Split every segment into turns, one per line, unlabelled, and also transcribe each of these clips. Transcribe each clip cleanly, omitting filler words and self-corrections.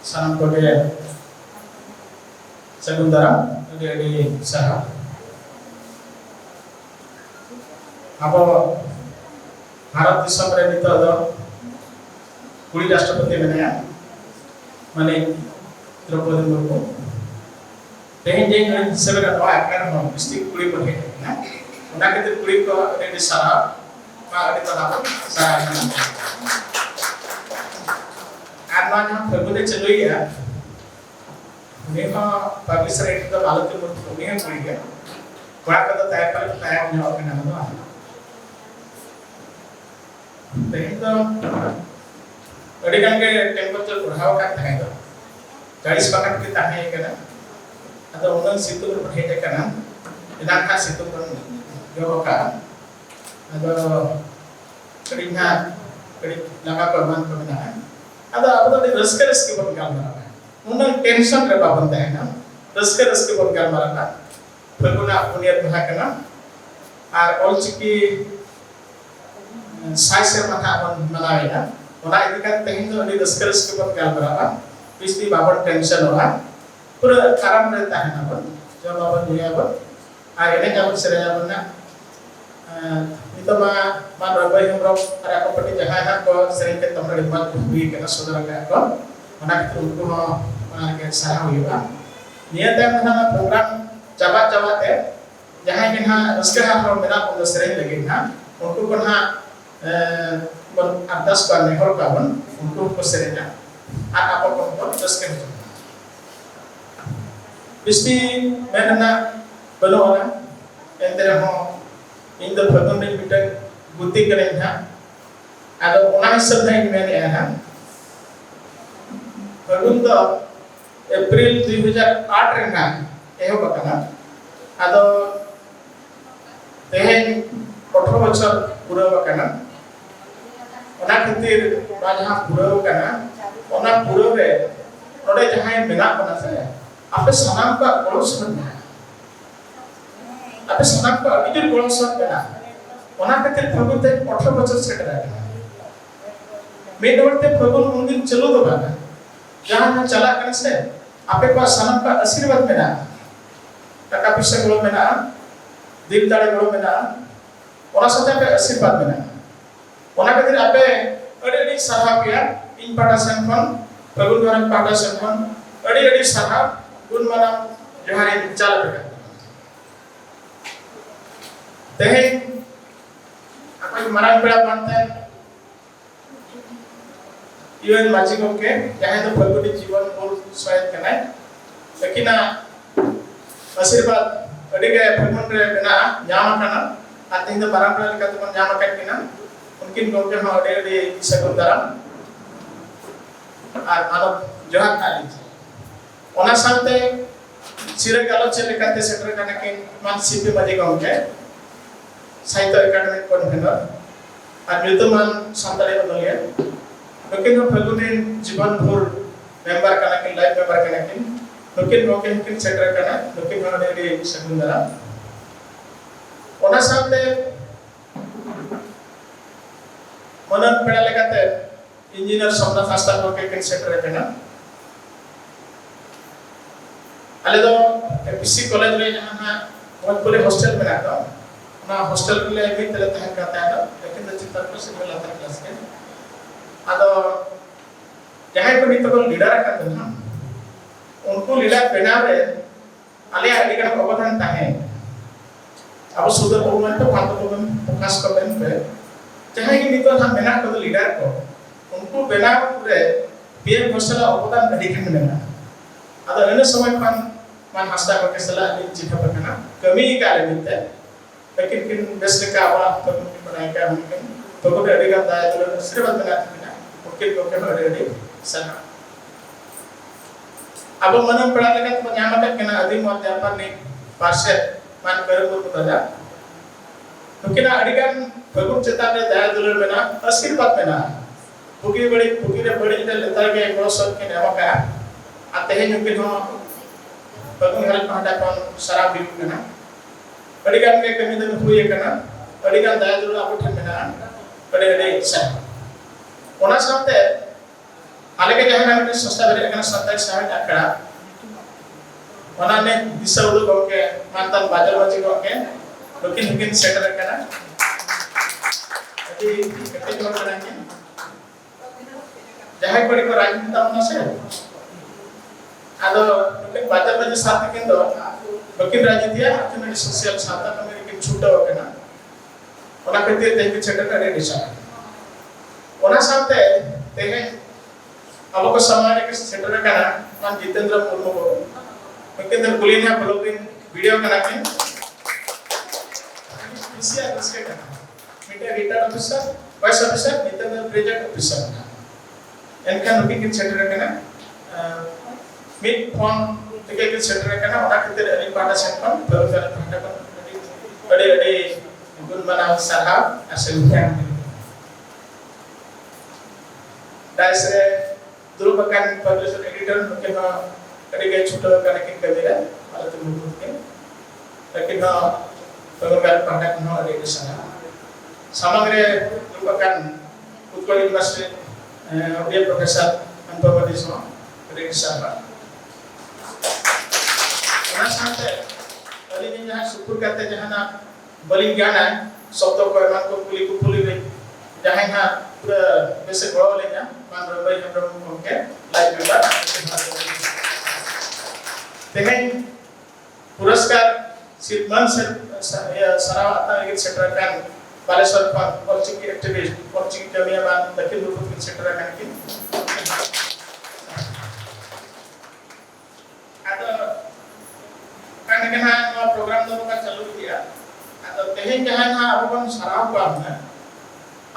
sanam koge Sagundara di Saha. Apa Bharat disam re nito do kuri राष्ट्रपति menaya mane Draupadi Murmu. Tehin jeng sebera doa akan mau mesti kuri pakai na. Una kita kuri ko di Saha ma di tanah Saha. Karena berbeda celui ya, memang publisher itu malu tuh punya kuliah ya. Kalau kata tayar punya orang nama tu, tapi itu, ada kan ke temperature berhawa kan tayar itu, jadi sepakat kita hanya kan, atau orang situ berhenti kan, tidak kan situ pun jauh kan, atau keringat, langkah perman. ada apa tadi risk pun gambar unang tension re babon dahna risk pun gambar na berguna punya bahakana ar olchiki size mata pun manawena ona itu kan tehin do risk pun gambar pisti babon tension ora pura karam re dahna pun jama pun dunia pun ar ini jam seraya pun na itu mah rabai humroh ada apa peti jahat ko sering kita menerima bukti kena saudara ko mana kita untuk mana kita sarang juga niatnya mana program jabat jahat yang sekarang kalau mereka pun sering lagi untuk pun atas kan nehor kawan untuk peserta apa pun terus kan pasti mana belum orang yang terang Indo Bhagan में बिटन बुद्धि करें था अगर उन्हें सब नहीं मैंने आया Bhagan तो अप्रैल 2008 रहना यह बता अगर तेहन 18 बच्चों पूरा बकना उन्हें कितने राजा पूरा बकना उन्हें पूरा रे उन्हें जहाँ मिला बना से आपे सनाम का कोलोस बनना Tapi sangat pak, itu golongan mana? Orang kecil Bhagan teh 18 bocor sekedar. Medor teh Bhagan mungkin celu tu mana? Jangan cala kan se. Apa pas sangat pak asirwad mana? Taka bisa golong mana? Dip tadi golong mana? Orang saja apa asirwad mana? Orang kecil apa? Ada di sahab ya, in pada senfon, Bhagan orang pada senfon, ada di sahab, gun mana johari cala berkat. Tehin apa yang marang pera pantai Iwan Maji Oke yang itu Bhagan di jiwan pun swayat kenai lekina asirbat ada gaya Bhagan re bena nyama kana artinya marang pera dekat pun nyama kan kina mungkin Oke mau ada di Sagundara atau jahat kali ona sampai sira kalau cile kate setre kana kin man sipi Maji Oke Saito Academic Convener, Admituman Santali Onolia, mungkin Bhagan Jiban Bhur member kanakin live member kanakin, mungkin secretary kana, mungkin mana di Sagundara. Ona sampai mana pernah lekate engineer Sabda Fasta mungkin secretary kana. Aledo PC college le jahana बहुत बड़े hostel में रहता हूँ ना hostel के लिए भी तरह तरह का आता है लेकिन तो चिंता पर से मिला था क्लास के आदो जहाँ पर भी तो कोई लीडर रखा था ना उनको लीडर बिना रे आले आले का अवधान ताहे अब सुधर होगा तो बात तो हम फोकस कर लें पे जहाँ ये भी तो हम बिना तो लीडर को उनको बिना रे पीएम हॉस्टल अवधान नहीं करने ना आदो लेने समय पर man hasta ko kesala ni jika pakana kami ka lemite lekin kin besle ka apa to banai ka mungkin to ko dari ka daya to sirbat bana bina mungkin ko ke dari sana abo manam pala ka panyamakat kana adi mo japan ni pashe man karu ko tada mungkin adikan bagun cita de daya to bana asirbat bana buki re badi de letar ke prosot ke namaka ate he mungkin ho Bhagan hal penghadapan saraf biru kena, padikan ke kami tu huye kena, padikan daya dulu aku than kena, padai sah. Ona sampai हाले के जहां हमने संस्था बेरे कना संस्था साहब आकड़ा ओनाने दिशा उदु गोके मानतन बाजार बची गोके लेकिन सेटर कना अभी कते जोर बनाएंगे जहां बड़ी को राजनीति होना से आदो लेकिन बाजार बची साथ के दो लेकिन राजनीति है कि सोशल साथ में लेकिन छूटा हो कना ओना कते ते सेटर का रेडिसा ओना साथे तेहे अब को समाज के सेटर कना मान जितेंद्र मुर्मू को लेकिन कुलीना ब्लॉगिंग वीडियो कना के पीसीआर इसके कना media retired officer vice officer Jitendra project officer इनका नुकिन सेटर कना मिड फोन टिके के सेटर कना ओना खातिर अली पाटा सेंपन प्रोफेसर पाटा को अड़े गुण बनाव साहब असल दाइसे दुरुपकान पब्लिशर एडिटर के ना कड़ी के छोटा करने के कबीरा वाला तो मुझे के लेकिन ना प्रोग्राम पढ़ना ना एडिशन समग्र दुरुपकान उत्कल यूनिवर्सिटी ओडिया प्रोफेसर अनपवदिसो एडिशन ना साथे अली ने जहां सुपुर करते जहां ना बलि ज्ञान है शब्दों को मान को पुली गई जहां ना पूरा वैसे गड़ो लेना मान रबाई हम के लाइव मेंबर तेहें पुरस्कार सिर्मन से सराहता है सेक्टर का बालेश्वर पॉलिटिक एक्टिविस्ट पॉलिटिक कमियां बात दक्षिण पूर्व के सेक्टर का की आता kan कहा प्रोग्राम दोनों का चालू किया आता तेहें जहां ना अब बन सराह को आपने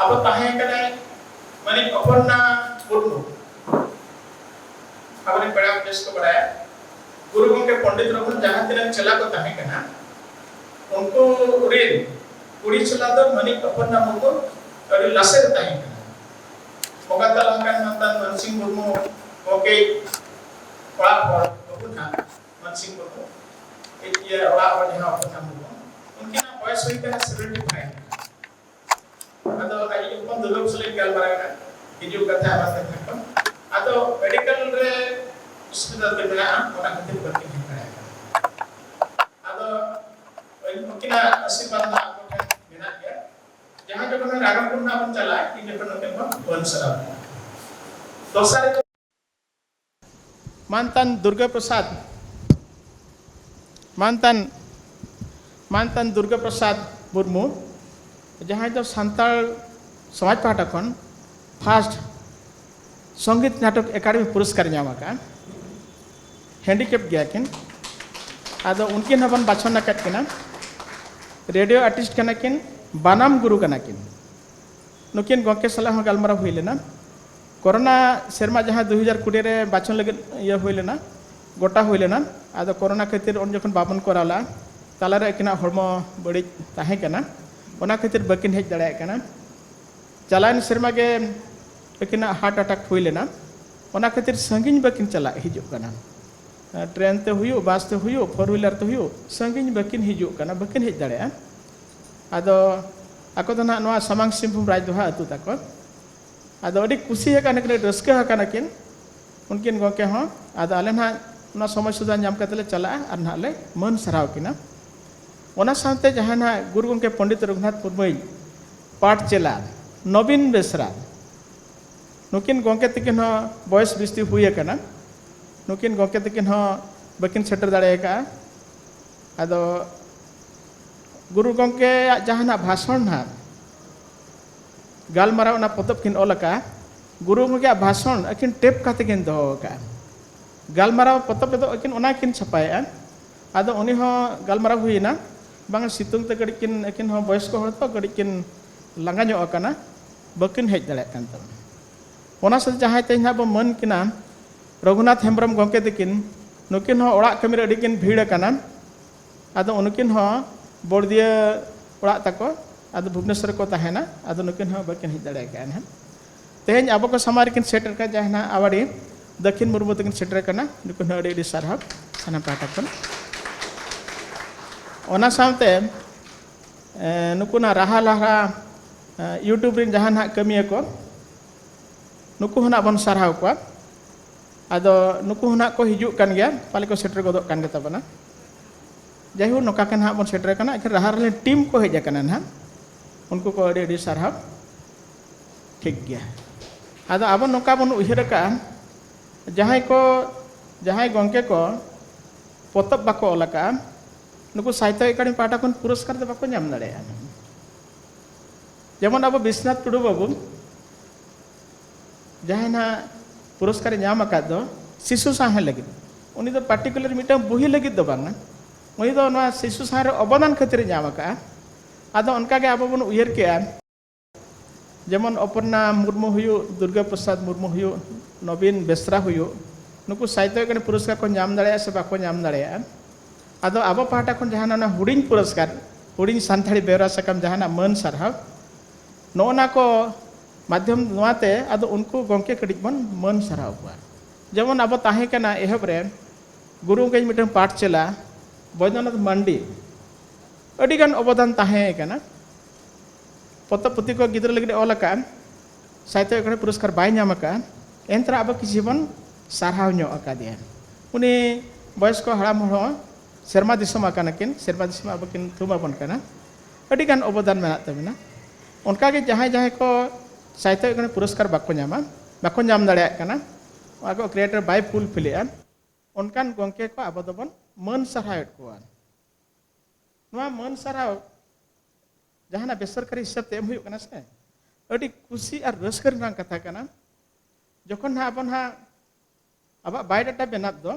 अब ताहे कने माने अपना गुरु अपने बड़ा देश को बढ़ाया गुरु के पंडित रघुन जहां तिन चला को ताहे कना उनको रेल कुड़ी चला तो माने अपना मुको अड़ी लसे ताहे कना मोगाता लंकन मंतन मनसिंह मुर्मू ओके पड़ा और बबुना मनसिंह मुर्मू एक ये वाला और यहां अपना मुको उनकी ना वॉइस हुई का 75 अतो आई अपन दुर्लभ सले गल बरागा हिजु कथा बात करता अतो मेडिकल रे अस्पताल के मेना ओना खातिर भर्ती कराया अतो उनकीना आशीर्वाद ना आपको मेना के जहां जब मैं रागमपुर ना अपन चला कि जब नते वन सरा दोसारे मानतन दुर्गा प्रसाद मानतन दुर्गा प्रसाद मुर्मू जहां जो संताल समाज पाठक खन फर्स्ट संगीत नाटक एकेडमी पुरस्कार नामा का हैंडीकैप गया किन आदो उनकिन हबन बाछन नकट किना रेडियो आर्टिस्ट कना किन बानाम गुरु कना किन नुकिन गोके सला हो गलमरा हुई लेना कोरोना शर्मा जहां 2020 रे बाछन लगे ये हुई लेना गोटा हुई लेना आदो कोरोना खातिर उन जखन बाबन कोराला तालारे किना हरमो बड़ी ताहे कना ओना खातिर बकिन हेज दड़ाय कना चलान शर्मा के बकिन हार्ट अटैक हुई लेना ओना खातिर संगिन बकिन चला हिजु कना ट्रेन ते हुयो बस ते हुयो फोर व्हीलर ते हुयो संगिन बकिन हिजु कना बकिन हेज दड़ाय आदो ako do na noa samang simpum raj doha atu tako ado adi kusi hakana kre raska hakana kin unkin goke ho ado ale na na samay suda nyam katele chala ar na le man sarau kina ona sante jahana guru gomke pandit raghunath murmui पाठ चला नवीन बेसरा नुकिन गंके तकिन हो boys बिस्ती हुई कना नुकिन गंके तकिन हो बकिन shutter दाड़े का आदो गुरु गंके जहाना भाषण ना गालमाराव ना पतब किन ओलका गुरु गंके भाषण अकिन टेप काते किन दो का गालमाराव पतब दो अकिन ओना किन छपाया आदो उनी हो गालमाराव हुई ना बांग सितुंग ते गड़िकिन अकिन हो बॉयस को हरतो गड़िकिन लंगा जो अकना बकिन हेज दड़े कान त ओना से जहां ते ना बो मन किना रघुनाथ हेम्ब्रम गंके तकिन नुकिन हो ओड़ा कमी रे अडिकिन भीड़ कना आदो उनकिन हो बोर्दिया ओड़ा तको आदो भुवनेश्वर को तहेना आदो नुकिन हो बकिन हेज दड़े कान है तेहेन अब को समार किन सेटर का जहां आवाड़ी दक्षिण मुर्मू तकिन सेटर कना नुकिन हो अडी सरहब सना पाटकन ओना सामते नुकुना राहा लाहा यूट्यूब रिन जहां कमिया को नुकु हना बन सरहाव को ᱟᱫᱚ ᱱᱩᱠᱩ ᱦᱚᱸ ᱱᱟᱜ ᱠᱚ ᱦᱤᱡᱩᱜ ᱠᱟᱱ ᱜᱮᱭᱟ, ᱯᱟᱞᱮ ᱠᱚ ᱥᱮᱴᱮᱨ ᱜᱚᱫᱚᱜ ᱠᱟᱱ ᱜᱮ ᱛᱟᱵᱚᱱᱟ। ᱡᱟᱭᱦᱳᱠ ᱱᱚᱝᱠᱟ kan ᱦᱟᱸᱜ ᱵᱚᱱ ᱥᱮᱴᱮर ᱠᱟᱱᱟ, ᱮᱠᱷᱟᱱ ᱨᱟᱦᱟ ᱨᱮᱱ ᱴᱤᱢ ᱠᱚ ᱦᱮᱡ ᱟᱠᱟᱱᱟ ᱱᱟᱦᱟᱜ, उनको को अड़ी अड़ी सारहाव ठीक गया। आदो अब नौका बन उहर का जहां गंके को पोतब बाको ओलका नुकु साहित्य एकाडेमी पाटा खन पुरस्कार दे बाको नाम दाड़े जेमन अब विश्वनाथ टुडू बाबू जहां ना पुरस्कार नाम आकाद दो शिशु साहे लगी उनी दो पार्टिकुलर मिटा बुही लगी दो बांगा उनी दो ना शिशु साहे अवदान खातिर नाम आका आदो उनका के अब बन उहर के जेमन अपर्णा मुर्मू हुयु, दुर्गा प्रसाद मुर्मू हुयु, नवीन बेसरा हुयु नुकु साहित्य एकाडेमी पुरस्कार को नाम दाड़े से बाको नाम दाड़े आदो अब पाटा खन जहां ना हुडिंग पुरस्कार हुडिंग सानथाड़ी बेवरा सकम जहां ना मन सारहाव नोना को माध्यम नोआते आदो उनको गंके कटिज बन मन सारहाव को जेमन अब ताहे कना एहब रे गुरु के मिटन पाठ चला बैद्यनाथ मांडी अडी गान अवदान ताहे कना पोतब पुथि को गिद्रा लगे ओलका साहित्य एकाडेमी पुरस्कार बाय नाम का एंतरा अब किसी बन सारहाव ᱧᱚᱜ आकादिया उनी बयस को हड़ाम हो सेरमा दिसम आकानकिन सेरमा दिसम अब किन थुमा बन कना अडी गान अवदान मेना तबना उनका के जहां को साहित्य एकाडेमी पुरस्कार बाको नाम दाड़े कना आको क्रिएटर बाय फुल फिलिया उनकान गंके को अब दबन मन सारहाव को नवा मन सारहाव जहां बेसरकारी हिसाब ते एम हुयु कना से अडी खुशी और रस्कर रंग कथा कना जखन हा अपन हा अब बायोडाटा बेनाब दो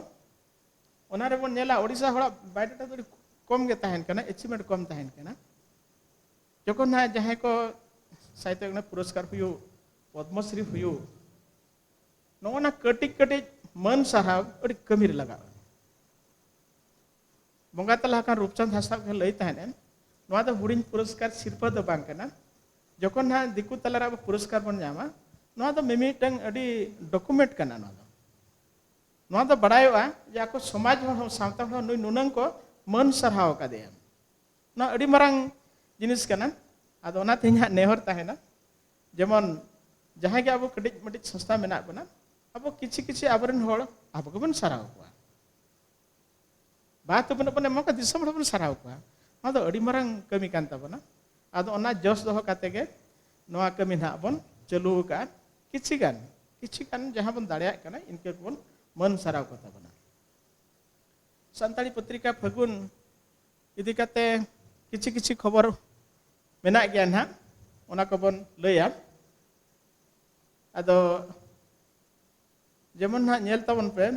ओना रे बन नेला ओडिसा हड़ा बायोडाटा तो कम गे ताहेन कना अचीवमेंट कम ताहेन कना जखन हा जहां को साहित्य एकाडेमी पुरस्कार हुयु पद्मश्री हुयु नोना कटिक कटिक मन सारहाव अडी कमी रे लगा बंगा तला का रूपचंद हासदा के लई ताहेन नोआ दो हुडिंग पुरस्कार सिरपा दो बांग कना जखन हा दिकु तलारा पुरस्कार बन नामा नोआ दो मिमिटंग अडी डॉक्यूमेंट कना नोआ दो बड़ायोआ जे आको समाज हो सावता हो नुई नुनंग को मन सारहाव कादेया ना अडी मरांग जिनिस कना आदो ओना तेहा नेहर ताहेना जेमन जहां के अब कटिज मटिज संस्था मेना बना अब किछि किछि आबरन होड़ अब को बन सारहाव को बात बन बन मका दिसम बन सारहाव को आदो अडी मरांग कमी कान ताबना आदो ओना जस दोह काते के नोआ कमी ना बन चलू का किछि गान जहां बन दाड़िया कना इनके बन मन साराव को ताबना संताली पत्रिका फगुन इदी काते किछि किछि खबर मेना गया ना ओना को बन लया आदो जेमन ना नेल ताबन पे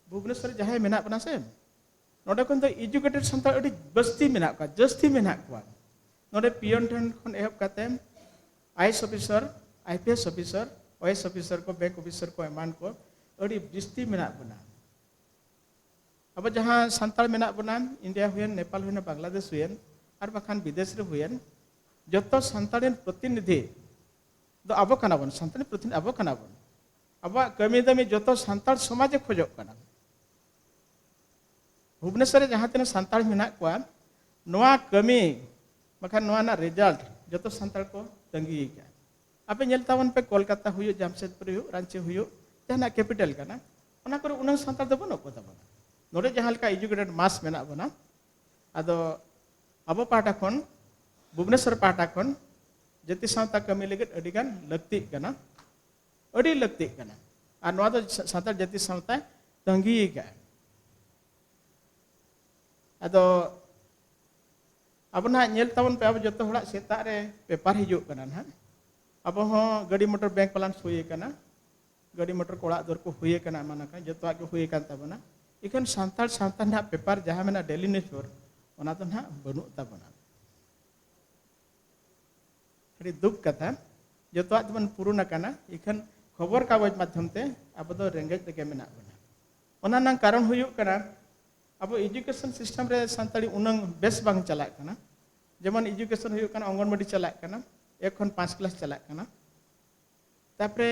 भुवनेश्वर जहां मेना बना से नोडे खन तो एजुकेटेड संताल अडी बस्ती मेना का जस्ती मेना को नोडे पियन ठन खन एहब काते IAS officer IPS officer OS officer को बैंक ऑफिसर को एमान को अड़ी बिस्ती मेना बना अब जहां संताल मेना बना India when Nepal when Bangladesh when और बाखान विदेश रे हुएन जतो संतालन प्रतिनिधि दो अब कना बन संताल प्रतिनिधि अब कना बन अब कमी दमी जतो संताल समाज खोजो कना भुवनेश्वर जहां तेन संताल मेना को नोआ कमी बाखान नोआ ना रिजल्ट जतो संताल को तंगी का आपे नेल तावन पे कोलकाता हुयो जामशेदपुर हुयो रांची हुयो जहां कैपिटल कना ओना करे उना संताल दो बनो को तबना नोडे जहां का एजुकेटेड मास मेना बना आदो अब पाटा खन भुवनेश्वर पाटा खन जति सावता कमी लगे अडी गान लक्ति कना अडी लक्ति कना आ नोआ दो संताल जति सावता तंगी का आदो अब ना नेल तावन पे अब जतो हड़ा सेता रे पेपर हिजु कना ना अब हो गाड़ी मोटर बैंक प्लान हुए कना गाड़ी मोटर कोड़ा दर को हुए कना माना का जतो के हुए कान तबना इखन संताल सावता ना पेपर जहां मेना डेली न्यूज़पेपर ओना तो ना बनु तबना अड़ी दुख कथा जतो बन पुरुना कना इखन खबर कागज माध्यम ते अब दो रेंगेज तके मेना बना ओना ना कारण हुयु कना अब एजुकेशन सिस्टम रे संताली उनंग बेस बांग चला कना जेमन एजुकेशन हुयु कना अंगनवाड़ी चला कना 1 खन 5 क्लास चला कना तापरे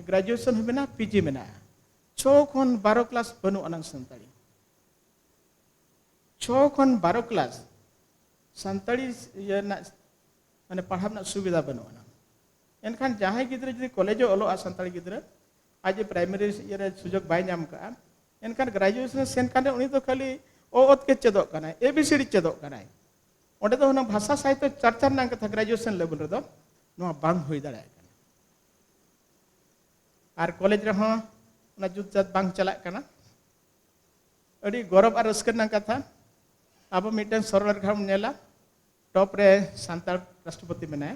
ग्रेजुएशन होबेना पीजी मेना 6 खन 12 क्लास बनु अनंग संताली 6 खन 12 क्लास संताली ये ना माने पढ़ाब ना सुविधा बनु अना एनखान जहां गिद्रा जदि कॉलेज ओलो संताली गिद्रा आज प्राइमरी ये सुजोग बाय नाम का एनखान ग्रेजुएशन सेन खाने उनी तो खाली ओ ओत के चेदोग कना एबीसीडी चेदोग कना ओंडे तो हुना भाषा साहित्य चर्चा ना कथा ग्रेजुएशन लेवल रे दो नो बांग हुई दाड़ा कना आर कॉलेज रे हो ना जुत जात बांग चला कना अड़ी गौरव और रस्कर ना कथा अब मिटन सरल घाम नेला टॉप रे सांताल राष्ट्रपति मेनाय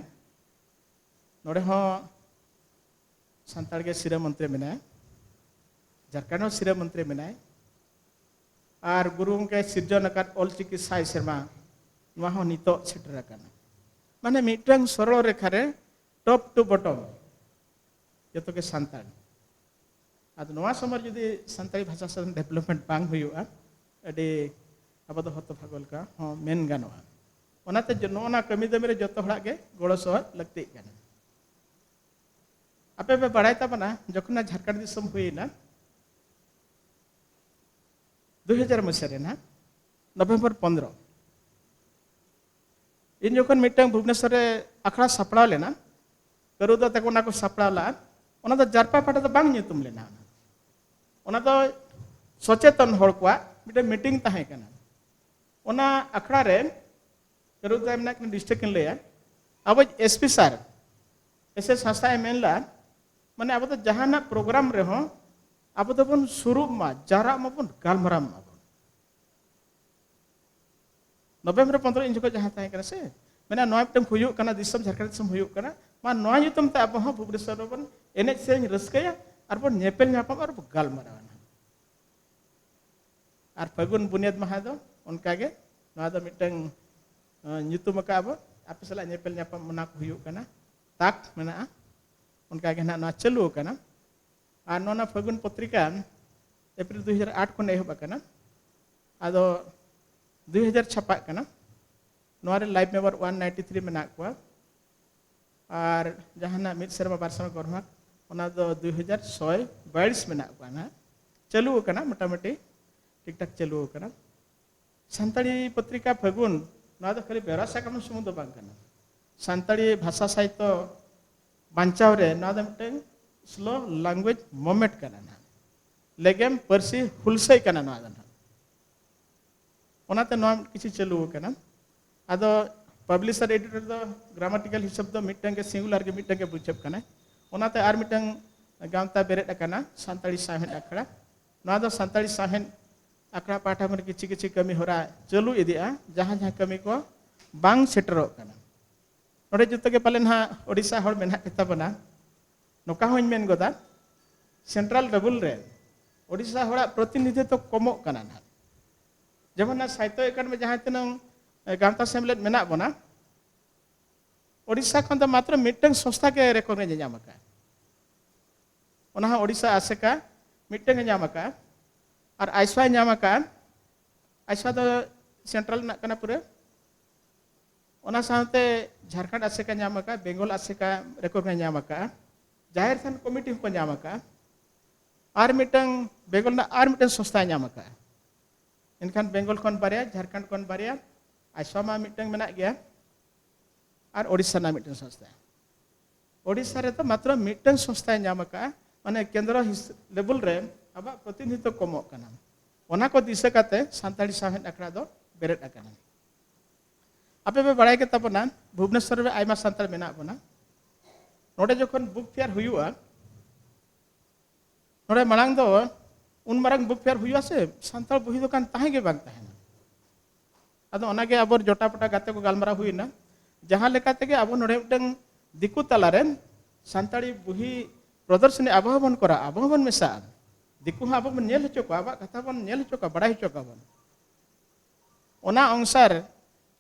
नोडे हो सांताल के सिरा मंत्री मेनाय झारखंड सिरा मंत्री मेनाय और गुरु के सिरजन अकाद ऑलचिकी साई शर्मा नवा हो नितो सेटर कना माने मिटन सरल रेखा रे टॉप टू बॉटम जतो के सांताल आद नवा समय जदि सांताली भाषा से डेवलपमेंट बांग हुआ अडी अब तो हतो भागल का हाँ मेन गानोआ ओनाते नोना कमी दमे रे जतो हड़ा के गड़ो सहर लगती कना आपे पे बड़ाई ताबना जखना झारखंड दिसम हुईना 2000 मसीहा ना नवेम्बर 15 इन जखन मिटन भुवनेश्वर रे अखड़ा सपड़ा लेना करुदा तक को सपड़ा ला ओना तो जारपा पाटा तो बांग nyutum लेना ओना तो सचेतन हड़ को मिटे मीटिंग ताहे कना ओना अखड़ा रे करुदा मेना डिस्ट्रिक्ट इन लेया अब एसपी सर ऐसे संस्था मेनला माने अब तो जहाना प्रोग्राम रे हो अब तो बन शुरू मा जारा मा बन गालमराम मा बन नवेम्बर 15 इन जको जहां ताहे कना से मेना नय मिटम हुयु कना दिसम झारखंड दिसम हुयु कना मा नय युतम ते अब हो भुवनेश्वर बन एने सेन रस्कया और बन नेपेल न्यापम और गालमराव और फगुन बुनियाद महा दो उनका के नवा दो मिटन nyutum का अब आप सला नेपेल न्यापम मना हुयु कना ताक मेना उनका के ना चालू कना और नोना फगुन पत्रिका अप्रैल 2008 को एहब कना आदो 2000 छपा कना नोरे लाइव मेंबर 193 मेना को और जहाना मिद सर्मा बारसमा गरमा ओना दो 2022 मेना को ना चालू कना मोटामोटी ठीक ठाक चालू कना सांताली पत्रिका फगुन ना तो खाली बेरासा कम सुमुद बांग कना सांताली भाषा साहित्य बांचाव रे ना तो मिटन स्लो लैंग्वेज मोमेंट कना ना लेगेम परसी हुलसई कना ना दन ओनाते नो किछि चालू कना आदो पब्लिशर एडिटर दो ग्रामेटिकल हिसाब दो मिटन के सिंगुलर के मिटन के बुझब कना ओनाते आर मिटन गामता बेरेट कना सांताली साहेन अखड़ा ना दो सांताली साहेन अखड़ा पाठा में किछि किछि कमी होरा चालू इदिया जहां जहां कमी को बांग सेटरो कना नोडे जुतो के पाले ना ओडिसा हड़ मेना केता बना नोका होइन मेन गोदा सेंट्रल लेवल रे ओडिसा हड़ा प्रतिनिधित्व तो कमो कना ना जेमन ना साहित्य एकेडमी जहां तन गामता सेमलेट मेना बना ओडिसा खन तो मात्र मिटन संस्था के रिकॉग्नाइज जामका ओना ओडिसा आसेका मिटन जामका और आइसवा जामका आइसवा तो सेंट्रल ना कना पूरे ओना साथे झारखंड आसेका जामका बेंगल आसेका रिकॉग्नाइज जामका जाहिर थान कमिटी को जामका और मिटन बेंगल ना और मिटन संस्था जामका इनखान बेंगल खन बारिया झारखंड खन बारिया आसामा मिटन मेना गया और ओडिशा ना मिटन संस्था ओडिशा रे तो मात्र मिटन संस्था जामका माने केंद्र लेवल रे अब प्रतिनिधित्व कमो कना ओना को दिशा काते सांताली साहेन अखड़ा दो बेरेट अकना आपे पे बड़ाई के तबना भुवनेश्वर में आयमा सांताल मेना बना नोडे जखन बुक फेयर हुआ नोडे मांग दो उन मारंग बुक फेयर हुआ से सांताल बही दुकान ताहे के बांग ताहे अदो ओनागे अब जोटापटा गाते को गालमारा हुईना जहां लेकाते के अब नोडे मिटन दिकु तालारेन सांताली बही प्रदर्शनी आबहबन करा आबहबन मेसा दिकु हा अब नेल हचो को अब कथा बन नेल हचो का बड़ा हचो का बन ओना अनुसार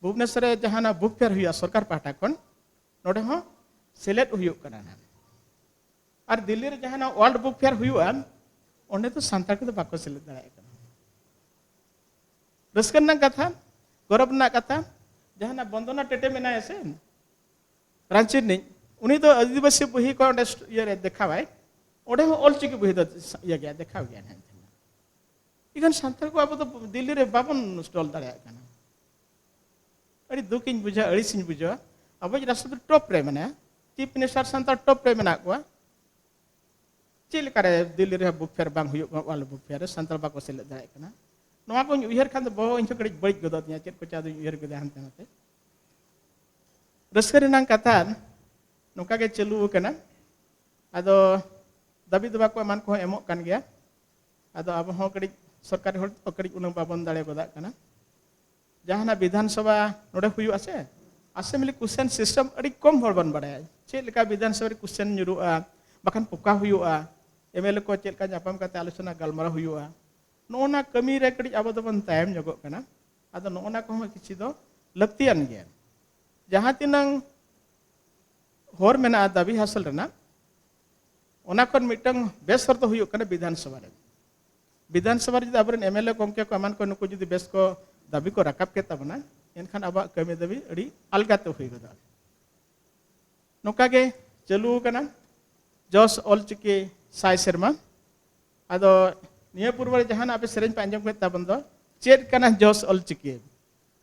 भुवनेश्वर जहां बुक फेयर हुआ सरकार पाटा कन नोडे हो सेलेक्ट हुई कना और दिल्ली रे जहां वर्ल्ड बुक फेयर हुआ ओंडे तो सांताल को बाको सेलेक्ट दाड़ा कना रस्कन कथा गौरव ना कथा जहां बंदना टेटे मेना से रांची नि उनी तो आदिवासी बही को ये देखावाय ओडे हो ऑलचिकी बही तो ये गया देखाव गया ना इगन सांताल को अब तो दिल्ली रे बाबन स्टॉल दाड़ा कना अड़ी दुखिन बुझा अड़िसिन बुझा अब राष्ट्रपति टॉप रे माने चीफ मिनिस्टर सांताल टॉप रे मेना को Cili kare Delhi re book fair bang huyuk wal book fair santal bako selet darai kana. Noa ko uyar kan bo incho kadi baik godot nya cet ko chadu uyar goda hante nate. Raskari nang katan nongka ge celu kana. Ado dabi daba ko eman ko emok kan gya. Ado abo ho kadi सरकारी हल तो कड़ी उन्हें बाबन दाड़े गोदा कना जहाना विधानसभा नोडे हुयु आसे मिली question system अड़ी कम हर बन बड़ाय चेक लेका विधानसभा रे क्वेश्चन जुरुआ बखान पुका हुयुआ एमएलए को चेक का जापाम काते आलोचना गलमारा हुयुआ नोना कमी रे कड़ी आबो दबन तायम जगो कना आदो नोना को किछि दो लक्तियान गया जहां तिनंग हर मेना दाबी हासिल रेना ओना कोन मिटंग बेस हर तो हुयु कना विधानसभा रे विधानसभा जुदी अब एमएलए गमके को एमान को नुकु जुदी बेस को दाबी को राकाब के तबना एनखान अब कमी दाबी अड़ी अलगाते हुई गदा नोका गे चलू कना जस ऑलचिकी साय शर्मा आदो निया पूर्व जहान आपे सेरेन पे अंजम के तबन दो चेड कना जस ऑलचिकी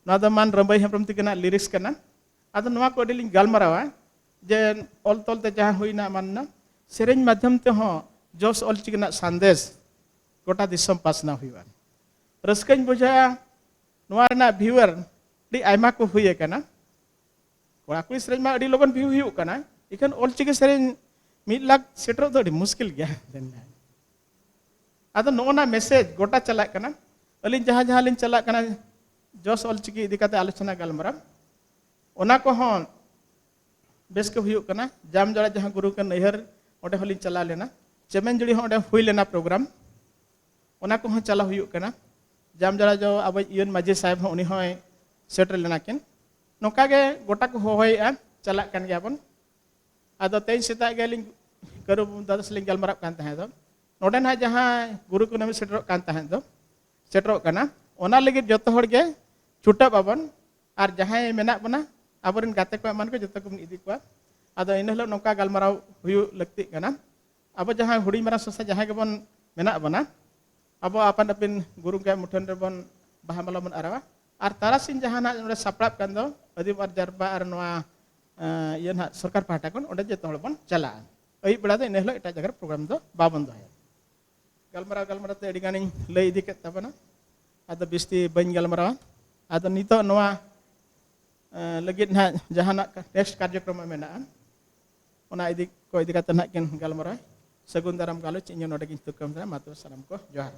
ना दो मान रंबाई हेमरम तिकना लिरिक्स कना आदो नोवा को अडिलिंग गालमारावा जे ऑल तोलते जहां हुईना मानना सेरेन माध्यम ते हो जस ऑलचिकी ना संदेश गोटा दिसम पासना हुआ रस्कन बुझा नोना व्यूअर डी आयमा को हुए कना कोड़ा कुड़ी सेरेन मा अडी लोगन व्यू हुई कना इखन ऑलचिकी सेरेन 1 लाख सेटर तो अडी मुश्किल गया आदो नोना मैसेज गोटा चला कना अलिन जहां जहां लिन चला कना जस ऑलचिकी इदी काते आलोचना गलमरा ओना को हो बेस के हुई कना जाम जड़ा जहां गुरु के नैहर ओडे हलिन चला लेना चेमेन जुड़ी ओडे हुई लेना प्रोग्राम ओना को चला हुई कना जाम जरा जो अब यून माजी साहेब हो उनी होय सेटर लेना किन नोका गे गोटा को होय चला कन गया बन आदो तेज सेता गेलिन करू दादा सलिंग गलमरा कान तहे दो नोडे ना जहां गुरु को नमी सेटर कान तहे दो सेटर कना ओना लगे जतो हर गे छुटा बाबन आर जहां मेना बना आबरन गाते को मान को जतो को इदी को आदो इनहलो नोका गलमरा हुई लगती कना अब जहां हुडी मरा ससा जहां के बन मेना बना अब अपन अपन गुरु के मुठन रेबन बाहा माला बन आरावा आर तारासिन जहाना नोडे सापड़ाब कान दो अधिबार जरबा आर नोआ इयन हा सरकार पाहटा कोन ओडे जतो हल बन चला अई बेला दो इनहलो एटा जगह प्रोग्राम दो बाबन दो गलमरा ते अडी गानिन लई इदी केत तबना आदो बिस्ती बन गलमरा आदो नितो नोआ लगित ना जहाना नेक्स्ट कार्यक्रम मेना ओना इदी को इदी काते ना किन गलमरा सगुन दाराम गालो चिन्ह नोडे किन तुकम मातो सालाम को जोहार